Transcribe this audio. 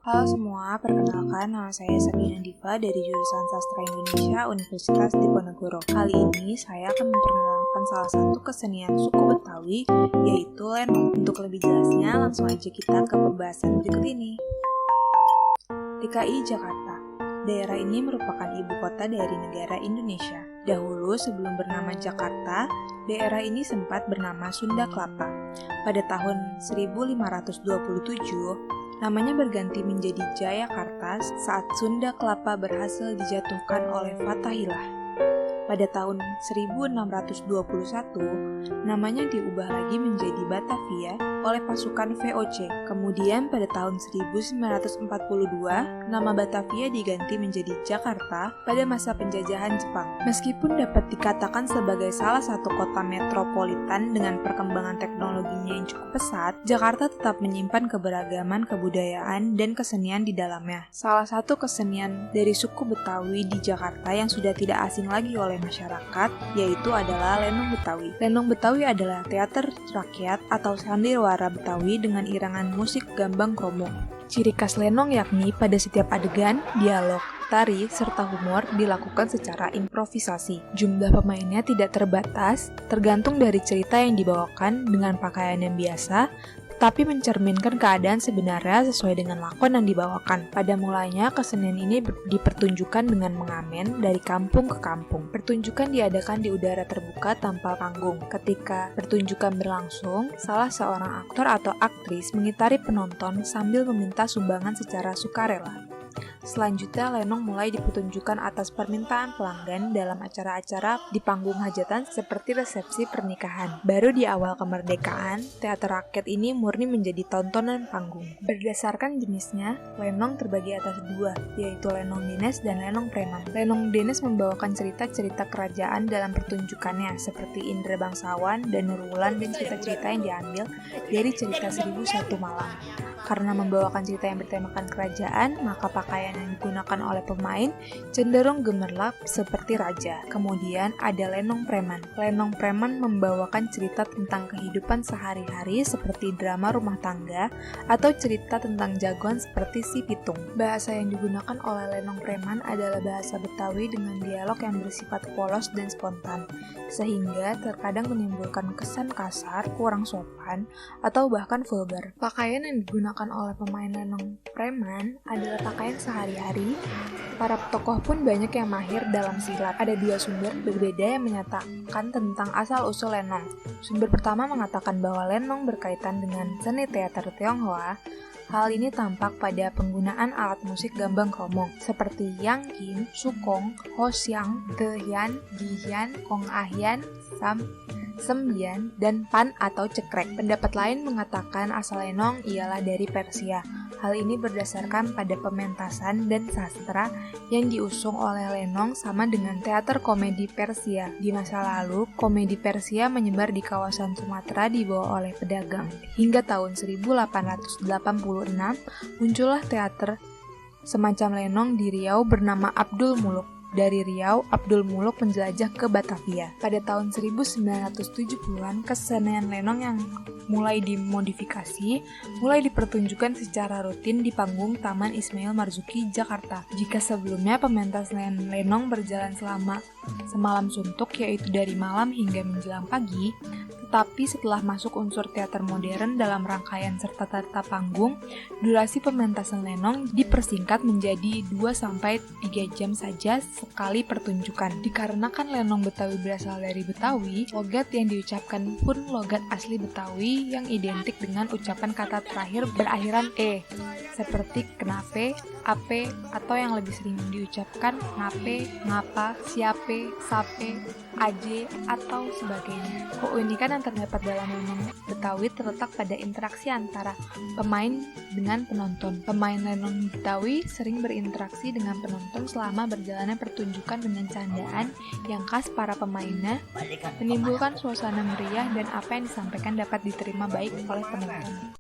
Halo semua, perkenalkan nama saya Sabrina Diva dari jurusan Sastra Indonesia Universitas Diponegoro. Kali ini saya akan memperkenalkan salah satu kesenian suku Betawi, yaitu lenong. Untuk lebih jelasnya, langsung aja kita ke pembahasan berikut ini. DKI Jakarta. Daerah ini merupakan ibu kota dari negara Indonesia. Dahulu sebelum bernama Jakarta, daerah ini sempat bernama Sunda Kelapa. Pada tahun 1527, namanya berganti menjadi Jayakarta saat Sunda Kelapa berhasil dijatuhkan oleh Fathaillah. Pada tahun 1621, namanya diubah lagi menjadi Batavia oleh pasukan VOC. Kemudian pada tahun 1942, nama Batavia diganti menjadi Jakarta pada masa penjajahan Jepang. Meskipun dapat dikatakan sebagai salah satu kota metropolitan dengan perkembangan teknologinya yang cukup pesat, Jakarta tetap menyimpan keberagaman kebudayaan dan kesenian di dalamnya. Salah satu kesenian dari suku Betawi di Jakarta yang sudah tidak asing lagi oleh masyarakat, yaitu adalah lenong Betawi. Lenong Betawi adalah teater rakyat atau sandiwara Betawi dengan irangan musik gambang kromong. Ciri khas lenong yakni pada setiap adegan, dialog, tari, serta humor dilakukan secara improvisasi. Jumlah pemainnya tidak terbatas, tergantung dari cerita yang dibawakan dengan pakaian yang biasa, tapi mencerminkan keadaan sebenarnya sesuai dengan lakon yang dibawakan. Pada mulanya, kesenian ini dipertunjukkan dengan mengamen dari kampung ke kampung. Pertunjukan diadakan di udara terbuka tanpa panggung. Ketika pertunjukan berlangsung, salah seorang aktor atau aktris mengitari penonton sambil meminta sumbangan secara sukarela. Selanjutnya, lenong mulai dipertunjukkan atas permintaan pelanggan dalam acara-acara di panggung hajatan seperti resepsi pernikahan. Baru di awal kemerdekaan, teater rakyat ini murni menjadi tontonan panggung. Berdasarkan jenisnya, lenong terbagi atas dua, yaitu lenong dines dan lenong preman. Lenong dines membawakan cerita-cerita kerajaan dalam pertunjukannya, seperti Indra Bangsawan dan Nurwulan dan cerita-cerita yang diambil dari cerita 1001 Malam. Karena membawakan cerita yang bertemakan kerajaan, maka pakaian yang digunakan oleh pemain cenderung gemerlap seperti raja. Kemudian ada lenong preman. Lenong preman membawakan cerita tentang kehidupan sehari-hari seperti drama rumah tangga atau cerita tentang jagoan seperti Si Pitung. Bahasa yang digunakan oleh lenong preman adalah bahasa Betawi dengan dialog yang bersifat polos dan spontan, sehingga terkadang menimbulkan kesan kasar, kurang sopan, atau bahkan vulgar. Pakaian yang digunakan oleh pemain lenong preman adalah pakaian sehari-hari. Para tokoh pun banyak yang mahir dalam silat. Ada dua sumber berbeda yang menyatakan tentang asal-usul lenong. Sumber pertama mengatakan bahwa lenong berkaitan dengan seni teater Tionghoa. Hal ini tampak pada penggunaan alat musik gambang kromong seperti yangkin, sukong, hosyang, tehian, gihian, kongahyan, sembian, dan pan atau cekrek. Pendapat lain mengatakan asal lenong ialah dari Persia. Hal ini berdasarkan pada pementasan dan sastra yang diusung oleh lenong sama dengan teater komedi Persia. Di masa lalu, komedi Persia menyebar di kawasan Sumatera dibawa oleh pedagang. Hingga tahun 1886, muncullah teater semacam lenong di Riau bernama Abdul Muluk. Dari Riau, Abdul Muluk menjelajah ke Batavia. Pada tahun 1970-an, kesenian lenong yang mulai dimodifikasi, mulai dipertunjukkan secara rutin di panggung Taman Ismail Marzuki, Jakarta. Jika sebelumnya pementas lenong berjalan selama semalam suntuk, yaitu dari malam hingga menjelang pagi, tetapi setelah masuk unsur teater modern dalam rangkaian serta tata panggung, durasi pementasan lenong dipersingkat menjadi 2-3 jam saja sekali pertunjukan. Dikarenakan lenong Betawi berasal dari Betawi, logat yang diucapkan pun logat asli Betawi yang identik dengan ucapan kata terakhir berakhiran e, seperti kenape, ape, atau yang lebih sering diucapkan ngape, ngapa, siape, sape, aje, atau sebagainya. Keunikan yang terdapat dalam lenong Betawi terletak pada interaksi antara pemain dengan penonton. Pemain lenong Betawi sering berinteraksi dengan penonton selama berjalannya pertunjukan dengan candaan yang khas para pemainnya, menimbulkan suasana meriah dan apa yang disampaikan dapat diterima baik oleh penonton.